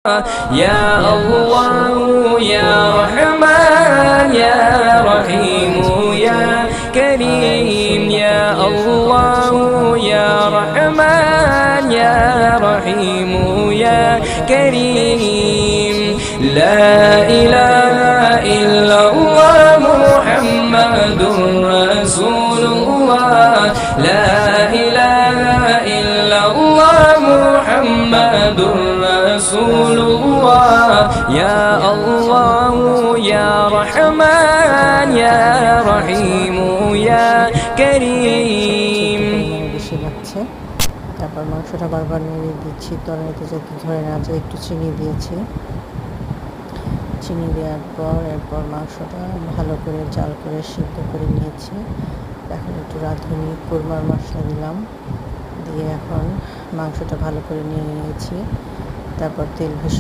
يا الله يا رحمن يا رحيم يا كريم يا الله يا رحمن يا رحيم يا كريم لا إله إلا الله محمد رسول الله لا إله إلا الله محمد رسول الله يا الله يا رحمن يا رحيم يا كريم বেশি লাগছে। তারপর মাংসটা বারবার নেড়ে দিচ্ছি, তরকারিতে যাতে ধরে না যায়। একটু চিনি দিয়েছি, চিনি দেওয়ার পর এরপর মাংসটা ভালো করে জাল করে সিদ্ধ করে নিয়েছি। এখন একটু রাঁধুনি কোরমার মশলা দিলাম, দিয়ে এখন মাংসটা ভালো করে নিয়ে নিয়েছি। তারপর তেল